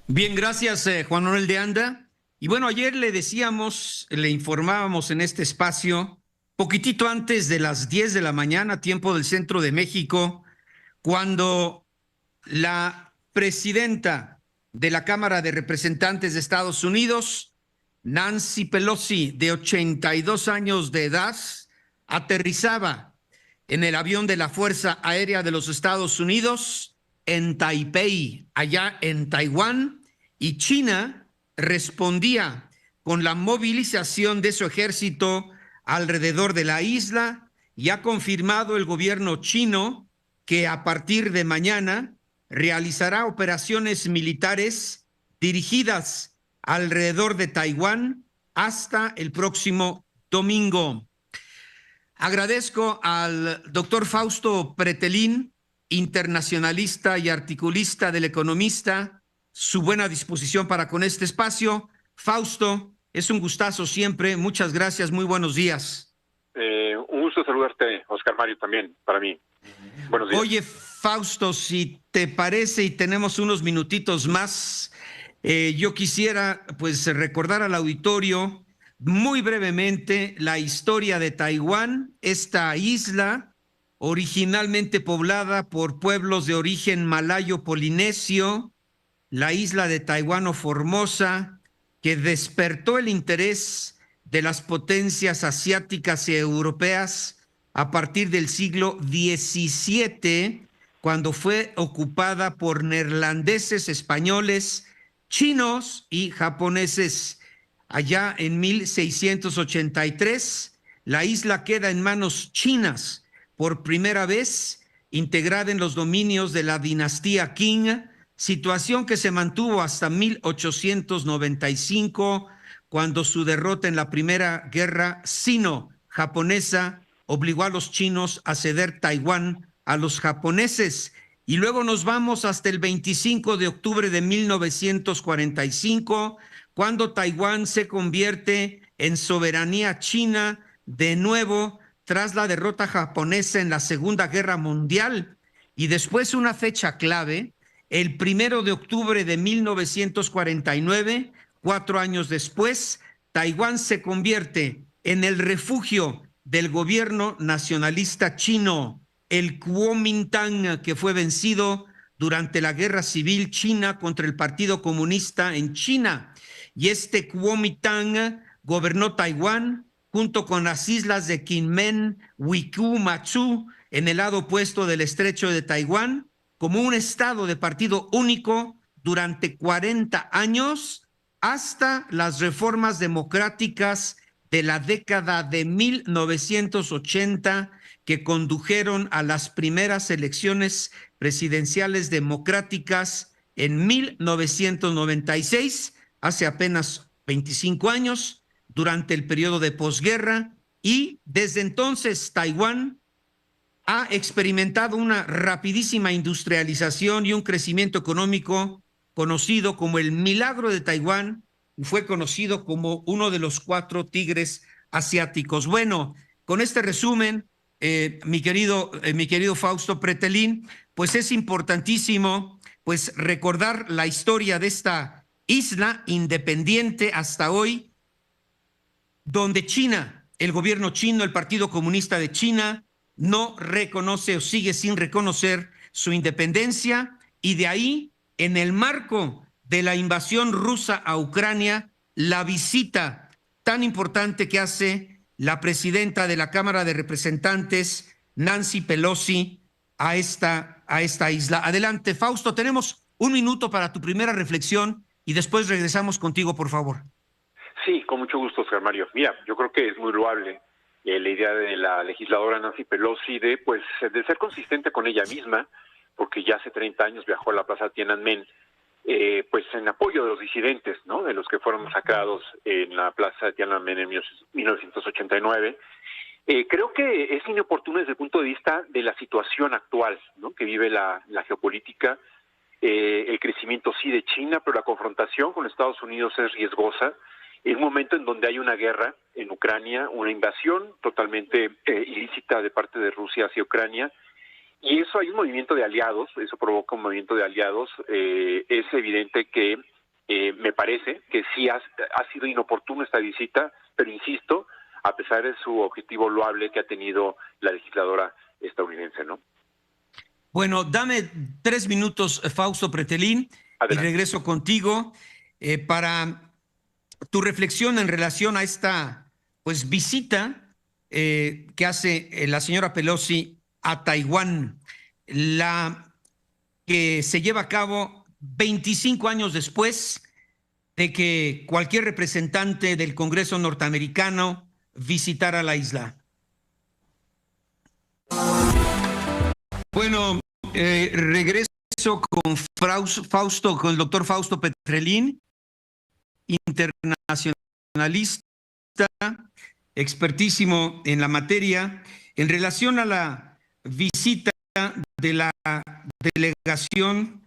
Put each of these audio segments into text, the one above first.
Bien, gracias, Juan Manuel de Anda. Y bueno, ayer le decíamos, le informábamos en este espacio, poquitito antes de las 10 de la mañana, tiempo del centro de México, cuando la presidenta de la Cámara de Representantes de Estados Unidos, Nancy Pelosi, de 82 años de edad, aterrizaba en el avión de la Fuerza Aérea de los Estados Unidos en Taipei, allá en Taiwán, y China respondía con la movilización de su ejército alrededor de la isla, y ha confirmado el gobierno chino que a partir de mañana realizará operaciones militares dirigidas alrededor de Taiwán hasta el próximo domingo. Agradezco al doctor Fausto Pretelín, internacionalista y articulista del Economista, su buena disposición para con este espacio. Fausto, es un gustazo siempre. Muchas gracias. Muy buenos días. Un gusto saludarte, Oscar Mario, también para mí. Buenos días. Oye, Fausto, si te parece y tenemos unos minutitos más, yo quisiera pues recordar al auditorio muy brevemente la historia de Taiwán, esta isla originalmente poblada por pueblos de origen malayo-polinesio, la isla de Taiwán o Formosa, que despertó el interés de las potencias asiáticas y europeas a partir del siglo XVII, cuando fue ocupada por neerlandeses, españoles, chinos y japoneses. Allá en 1683, la isla queda en manos chinas por primera vez, integrada en los dominios de la dinastía Qing, situación que se mantuvo hasta 1895, cuando su derrota en la Primera Guerra Sino-Japonesa obligó a los chinos a ceder Taiwán a los japoneses. Y luego nos vamos hasta el 25 de octubre de 1945, cuando Taiwán se convierte en soberanía china de nuevo tras la derrota japonesa en la Segunda Guerra Mundial. Y después una fecha clave, el 1 de octubre de 1949, 4 años después, Taiwán se convierte en el refugio del gobierno nacionalista chino, el Kuomintang, que fue vencido durante la Guerra Civil China contra el Partido Comunista en China. Y este Kuomintang gobernó Taiwán junto con las islas de Kinmen, Wiku, Matsu, en el lado opuesto del estrecho de Taiwán, como un estado de partido único durante 40 años, hasta las reformas democráticas de la década de 1980, que condujeron a las primeras elecciones presidenciales democráticas en 1996, hace apenas 25 años, durante el periodo de posguerra, y desde entonces Taiwán ha experimentado una rapidísima industrialización y un crecimiento económico conocido como el milagro de Taiwán, y fue conocido como uno de los 4 tigres asiáticos. Bueno, con este resumen, mi querido Fausto Pretelín, pues es importantísimo pues recordar la historia de esta isla independiente hasta hoy, donde China, el gobierno chino, el Partido Comunista de China, no reconoce o sigue sin reconocer su independencia, y de ahí, en el marco de la invasión rusa a Ucrania, la visita tan importante que hace la presidenta de la Cámara de Representantes, Nancy Pelosi, a esta isla. Adelante, Fausto, tenemos un minuto para tu primera reflexión y después regresamos contigo, por favor. Sí, con mucho gusto, Oscar Mario. Mira, yo creo que es muy loable la idea de la legisladora Nancy Pelosi de ser consistente con ella misma, porque ya hace 30 años viajó a la Plaza Tiananmen, pues en apoyo de los disidentes, ¿no? De los que fueron masacrados en la Plaza Tiananmen en 1989. Creo que es inoportuno desde el punto de vista de la situación actual, ¿no? Que vive la geopolítica, el crecimiento sí de China, pero la confrontación con Estados Unidos es riesgosa. En un momento en donde hay una guerra en Ucrania, una invasión totalmente ilícita de parte de Rusia hacia Ucrania, y eso hay un movimiento de aliados, eso provoca un movimiento de aliados. Es evidente que Me parece que sí ha sido inoportuna esta visita, pero insisto, a pesar de su objetivo loable que ha tenido la legisladora estadounidense, ¿no? Bueno, dame 3 minutos, Fausto Pretelín, y Adelante. regreso contigo para tu reflexión en relación a esta pues visita que hace la señora Pelosi a Taiwán, la que se lleva a cabo 25 años después de que cualquier representante del Congreso norteamericano visitara la isla. Bueno, regreso con Fausto, con el doctor Fausto Petrelín, internacionalista, expertísimo en la materia, en relación a la visita de la delegación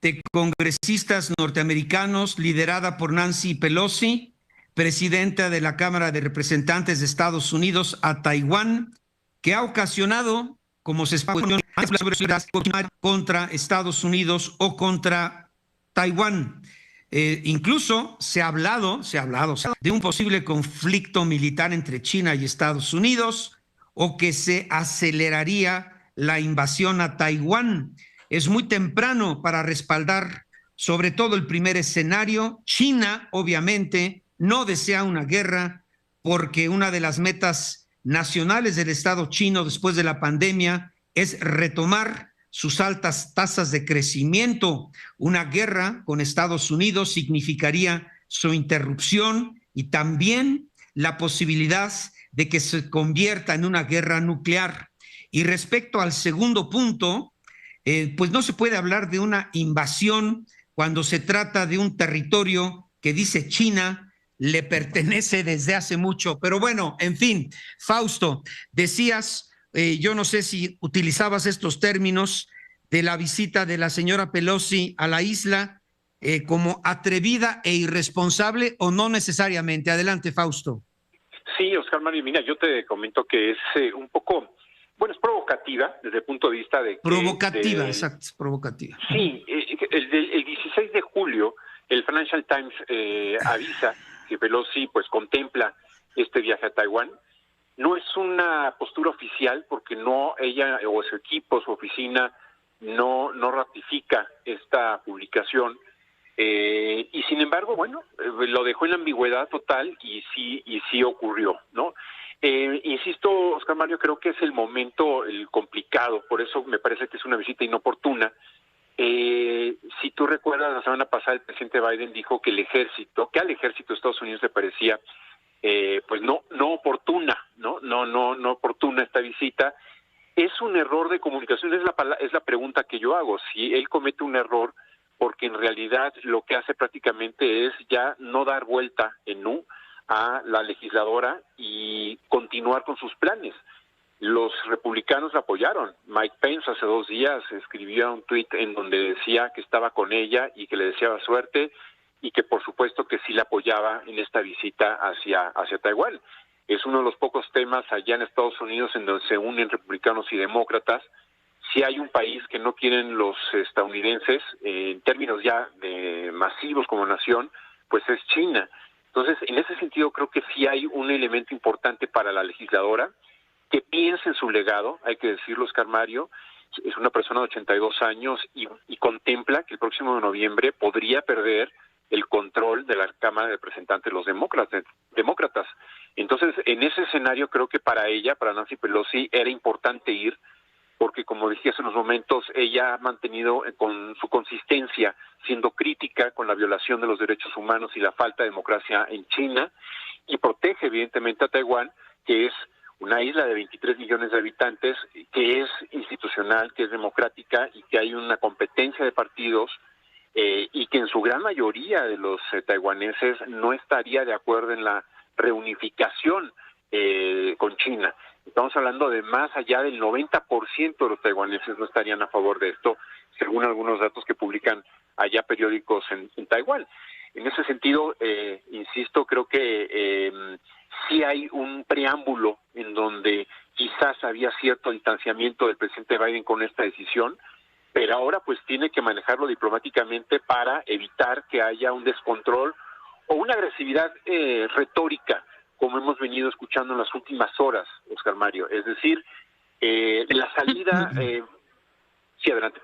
de congresistas norteamericanos liderada por Nancy Pelosi, presidenta de la Cámara de Representantes de Estados Unidos, a Taiwán, que ha ocasionado, como se espera, contra Estados Unidos o contra Taiwán. Incluso se ha hablado de un posible conflicto militar entre China y Estados Unidos, o que se aceleraría la invasión a Taiwán. Es muy temprano para respaldar sobre todo el primer escenario. China, obviamente, no desea una guerra porque una de las metas nacionales del Estado chino después de la pandemia es retomar sus altas tasas de crecimiento. Una guerra con Estados Unidos significaría su interrupción y también la posibilidad de que se convierta en una guerra nuclear. Y respecto al segundo punto, pues no se puede hablar de una invasión cuando se trata de un territorio que dice China le pertenece desde hace mucho. Pero bueno, en fin, Fausto, decías, yo no sé si utilizabas estos términos de la visita de la señora Pelosi a la isla como atrevida e irresponsable o no necesariamente. Adelante, Fausto. Sí, Oscar Mario, mira, yo te comento que es un poco, bueno, es provocativa desde el punto de vista de que... Provocativa, exacto, provocativa. Sí, el 16 de julio el Financial Times avisa que Pelosi pues contempla este viaje a Taiwán. No es una postura oficial porque no ella o su equipo, su oficina, no ratifica esta publicación. Y sin embargo, bueno, lo dejó en la ambigüedad total y sí ocurrió, ¿no? Insisto, Oscar Mario, creo que es el momento complicado, por eso me parece que es una visita inoportuna. Si tú recuerdas, la semana pasada el presidente Biden dijo que al ejército de Estados Unidos le parecía pues no oportuna, no oportuna esta visita. Es un error de comunicación, es la pregunta que yo hago. Si él comete un error, porque en realidad lo que hace prácticamente es ya no dar vuelta en U a la legisladora y continuar con sus planes. Los republicanos la apoyaron. Mike Pence hace 2 días escribió un tuit en donde decía que estaba con ella y que le deseaba suerte y que por supuesto que sí la apoyaba en esta visita hacia Taiwán. Es uno de los pocos temas allá en Estados Unidos en donde se unen republicanos y demócratas. Si hay un país que no quieren los estadounidenses, en términos ya de masivos como nación, pues es China. Entonces, en ese sentido creo que sí hay un elemento importante para la legisladora, que piense en su legado, hay que decirlo, Oscar Mario, es una persona de 82 años y contempla que el próximo de noviembre podría perder el control de la Cámara de Representantes de los demócratas. Entonces, en ese escenario creo que para ella, para Nancy Pelosi, era importante ir, porque como dije hace unos momentos, ella ha mantenido con su consistencia siendo crítica con la violación de los derechos humanos y la falta de democracia en China, y protege evidentemente a Taiwán, que es una isla de 23 millones de habitantes, que es institucional, que es democrática y que hay una competencia de partidos, y que en su gran mayoría de los taiwaneses no estaría de acuerdo en la reunificación con China. Estamos hablando de más allá del 90% de los taiwaneses no estarían a favor de esto, según algunos datos que publican allá periódicos en Taiwán. En ese sentido, insisto, creo que sí hay un preámbulo en donde quizás había cierto distanciamiento del presidente Biden con esta decisión, pero ahora pues tiene que manejarlo diplomáticamente para evitar que haya un descontrol o una agresividad retórica, como hemos venido escuchando en las últimas horas, Oscar Mario. Es decir, la salida... sí, adelante.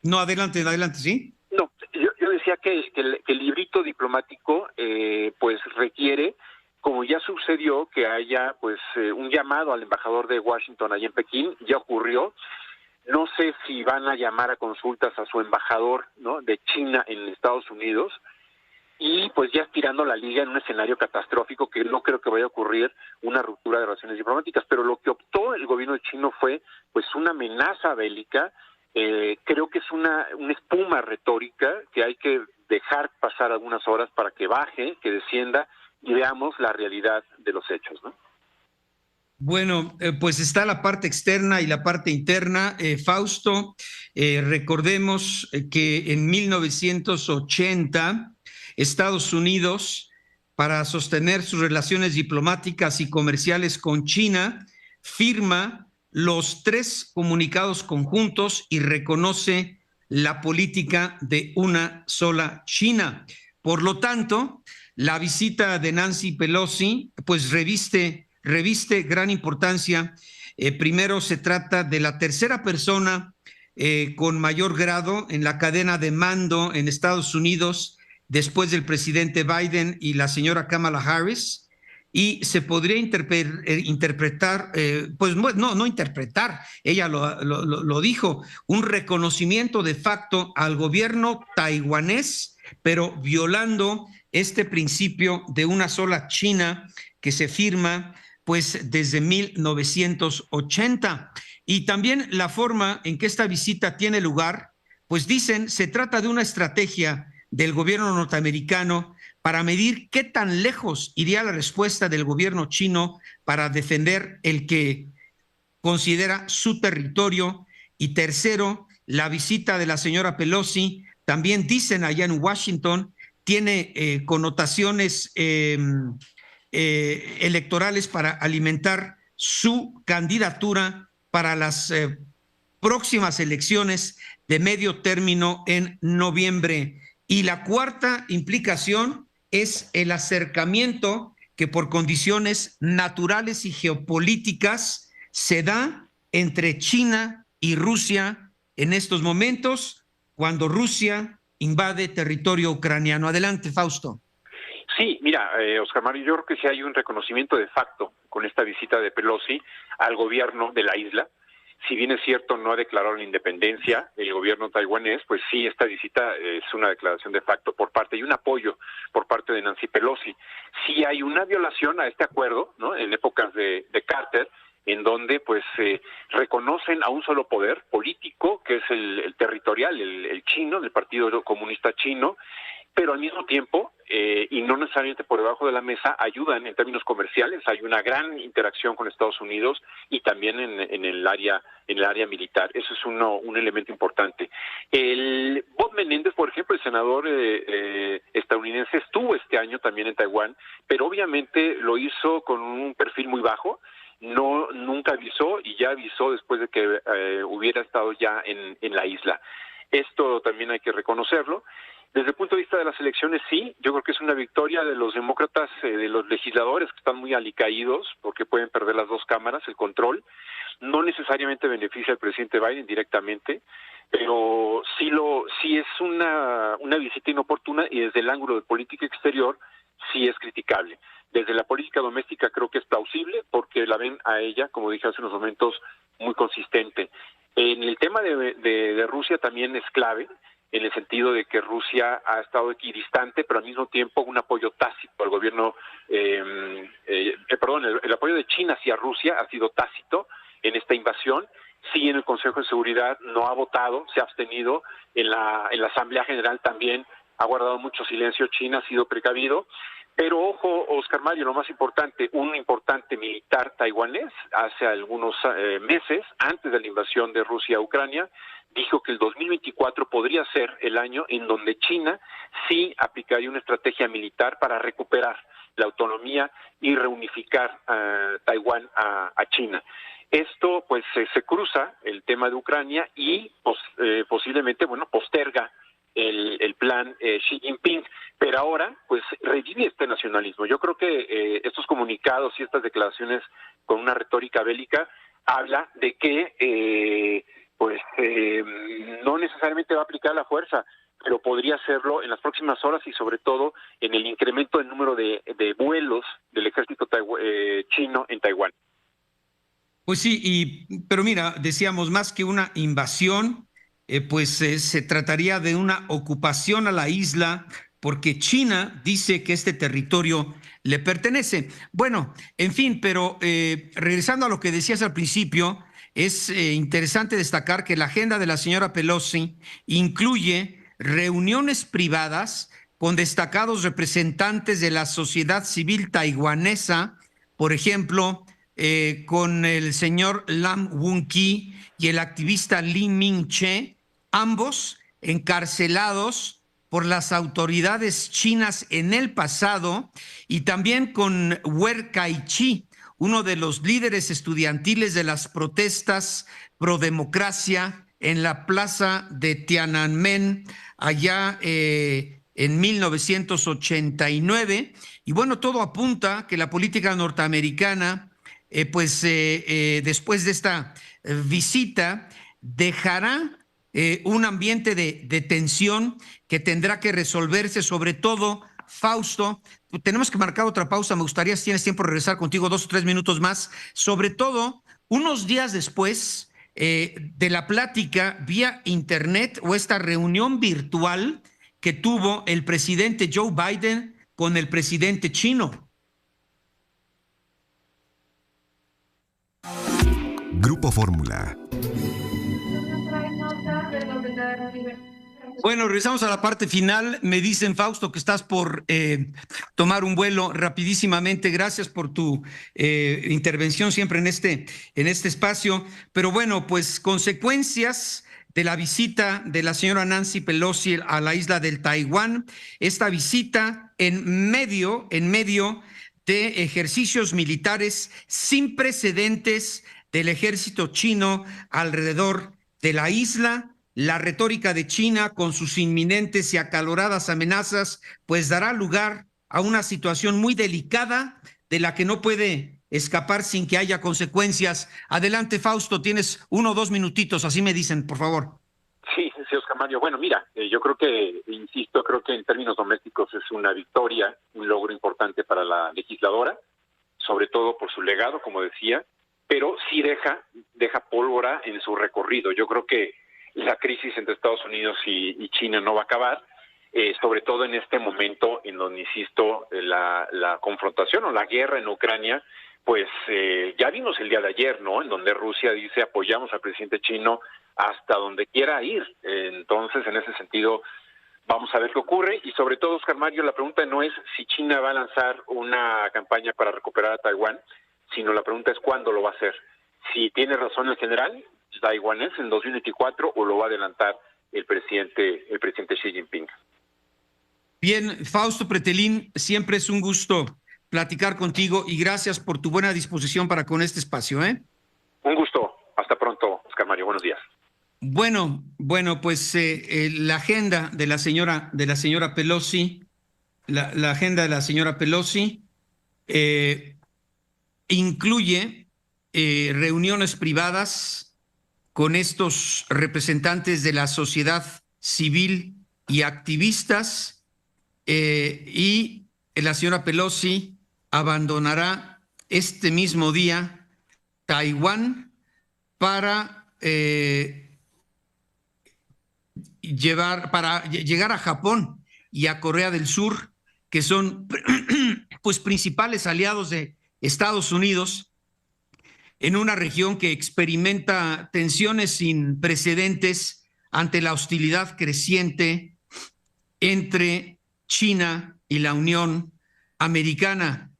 No, adelante, adelante, ¿sí? No, yo decía que el librito diplomático pues requiere, como ya sucedió, que haya pues un llamado al embajador de Washington allá en Pekín, ya ocurrió. No sé si van a llamar a consultas a su embajador, ¿no?, de China en Estados Unidos, y pues ya estirando la liga en un escenario catastrófico que no creo que vaya a ocurrir una ruptura de relaciones diplomáticas, pero lo que optó el gobierno chino fue pues una amenaza bélica. Creo que es una espuma retórica que hay que dejar pasar algunas horas para que baje, que descienda y veamos la realidad de los hechos, ¿no? Bueno, pues está la parte externa y la parte interna. Fausto, recordemos que en 1980 Estados Unidos, para sostener sus relaciones diplomáticas y comerciales con China, firma los 3 comunicados conjuntos y reconoce la política de una sola China. Por lo tanto, la visita de Nancy Pelosi, pues reviste gran importancia. Primero se trata de la tercera persona con mayor grado en la cadena de mando en Estados Unidos, después del presidente Biden y la señora Kamala Harris, y se podría interpretar, pues no interpretar, ella lo dijo, un reconocimiento de facto al gobierno taiwanés, pero violando este principio de una sola China que se firma pues desde 1980. Y también la forma en que esta visita tiene lugar, pues dicen, se trata de una estrategia del gobierno norteamericano para medir qué tan lejos iría la respuesta del gobierno chino para defender el que considera su territorio. Y tercero, la visita de la señora Pelosi, también dicen allá en Washington, tiene connotaciones electorales para alimentar su candidatura para las próximas elecciones de medio término en noviembre. Y la cuarta implicación es el acercamiento que por condiciones naturales y geopolíticas se da entre China y Rusia en estos momentos, cuando Rusia invade territorio ucraniano. Adelante, Fausto. Sí, mira, Oscar Mario, yo creo que sí hay un reconocimiento de facto con esta visita de Pelosi al gobierno de la isla. Si bien es cierto, no ha declarado la independencia el gobierno taiwanés, pues sí, esta visita es una declaración de facto por parte y un apoyo por parte de Nancy Pelosi. Sí hay una violación a este acuerdo, ¿no?, en épocas de Carter, en donde pues reconocen a un solo poder político, que es el territorial, el chino, del Partido Comunista Chino, pero al mismo tiempo, y no necesariamente por debajo de la mesa, ayudan en términos comerciales. Hay una gran interacción con Estados Unidos y también en el área militar. Eso es un elemento importante. El Bob Menéndez, por ejemplo, el senador estadounidense, estuvo este año también en Taiwán, pero obviamente lo hizo con un perfil muy bajo. Nunca avisó, y ya avisó después de que hubiera estado ya en la isla. Esto también hay que reconocerlo. Desde el punto de vista de las elecciones, sí, yo creo que es una victoria de los demócratas, de los legisladores, que están muy alicaídos porque pueden perder las 2 cámaras, el control. No necesariamente beneficia al presidente Biden directamente, pero sí es una visita inoportuna, y desde el ángulo de política exterior sí es criticable. Desde la política doméstica creo que es plausible, porque la ven a ella, como dije hace unos momentos, muy consistente. En el tema de Rusia también es clave, en el sentido de que Rusia ha estado equidistante, pero al mismo tiempo un apoyo tácito al gobierno, el apoyo de China hacia Rusia ha sido tácito en esta invasión. Sí, en el Consejo de Seguridad no ha votado, se ha abstenido. En la Asamblea General también ha guardado mucho silencio China, ha sido precavido. Pero ojo, Oscar Mario, lo más importante, un importante militar taiwanés hace algunos meses, antes de la invasión de Rusia a Ucrania, dijo que el 2024 podría ser el año en donde China sí aplicaría una estrategia militar para recuperar la autonomía y reunificar Taiwán a China. Esto pues se cruza el tema de Ucrania y posiblemente, bueno, posterga el plan Xi Jinping, pero ahora pues revive este nacionalismo. Yo creo que estos comunicados y estas declaraciones con una retórica bélica habla de que no necesariamente va a aplicar la fuerza, pero podría hacerlo en las próximas horas y sobre todo en el incremento del número de vuelos del ejército chino en Taiwán. Pues sí, pero mira, decíamos, más que una invasión, se trataría de una ocupación a la isla, porque China dice que este territorio le pertenece. Bueno, en fin, pero regresando a lo que decías al principio, es interesante destacar que la agenda de la señora Pelosi incluye reuniones privadas con destacados representantes de la sociedad civil taiwanesa, por ejemplo, con el señor Lam Wun-ki y el activista Li Ming-che, ambos encarcelados por las autoridades chinas en el pasado, y también con Wen Kai-chi, uno de los líderes estudiantiles de las protestas pro democracia en la plaza de Tiananmen, allá en 1989. Y bueno, todo apunta que la política norteamericana, después de esta visita, dejará un ambiente de tensión que tendrá que resolverse, sobre todo, Fausto. Tenemos que marcar otra pausa. Me gustaría, si tienes tiempo, regresar contigo 2 o 3 minutos más, sobre todo unos días después de la plática vía internet o esta reunión virtual que tuvo el presidente Joe Biden con el presidente chino. Grupo Fórmula. Bueno, regresamos a la parte final. Me dicen, Fausto, que estás por tomar un vuelo rapidísimamente. Gracias por tu intervención siempre en este espacio. Pero bueno, pues consecuencias de la visita de la señora Nancy Pelosi a la isla del Taiwán. Esta visita en medio de ejercicios militares sin precedentes del ejército chino alrededor de la isla. La retórica de China, con sus inminentes y acaloradas amenazas, pues dará lugar a una situación muy delicada de la que no puede escapar sin que haya consecuencias. Adelante, Fausto, tienes 1 o 2 minutitos, así me dicen, por favor. Sí, Oscar Mario. Bueno, mira, yo creo que en términos domésticos es una victoria, un logro importante para la legisladora, sobre todo por su legado, como decía, pero sí deja pólvora en su recorrido. Yo creo que la crisis entre Estados Unidos y China no va a acabar, sobre todo en este momento en donde, insisto, la confrontación o la guerra en Ucrania, pues ya vimos el día de ayer, ¿no? En donde Rusia dice apoyamos al presidente chino hasta donde quiera ir. Entonces, en ese sentido, vamos a ver qué ocurre. Y sobre todo, Oscar Mario, la pregunta no es si China va a lanzar una campaña para recuperar a Taiwán, sino la pregunta es cuándo lo va a hacer. Si tiene razón el general taiwanés en 2024 o lo va a adelantar el presidente Xi Jinping. Bien, Fausto Pretelín, siempre es un gusto platicar contigo y gracias por tu buena disposición para con este espacio, ¿eh? Un gusto. Hasta pronto, Oscar Mario. Buenos días. Bueno, pues la agenda de la señora Pelosi, la agenda de la señora Pelosi incluye reuniones privadas con estos representantes de la sociedad civil y activistas, y la señora Pelosi abandonará este mismo día Taiwán para llegar a Japón y a Corea del Sur, que son pues principales aliados de Estados Unidos, en una región que experimenta tensiones sin precedentes ante la hostilidad creciente entre China y la Unión Americana.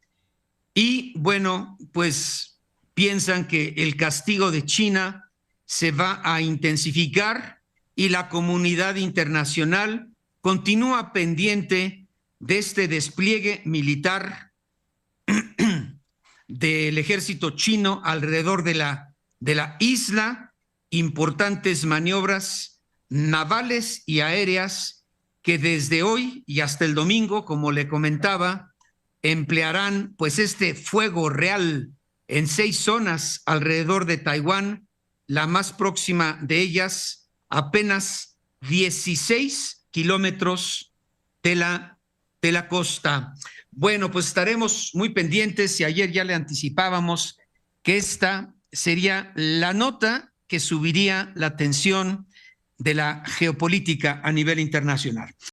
Y bueno, pues piensan que el castigo de China se va a intensificar y la comunidad internacional continúa pendiente de este despliegue militar del ejército chino alrededor de la de la isla importantes maniobras navales y aéreas que desde hoy y hasta el domingo, como le comentaba, emplearán pues este fuego real en 6 zonas alrededor de Taiwán, la más próxima de ellas apenas 16 kilómetros de la costa. Bueno, pues estaremos muy pendientes y ayer ya le anticipábamos que esta sería la nota que subiría la tensión de la geopolítica a nivel internacional.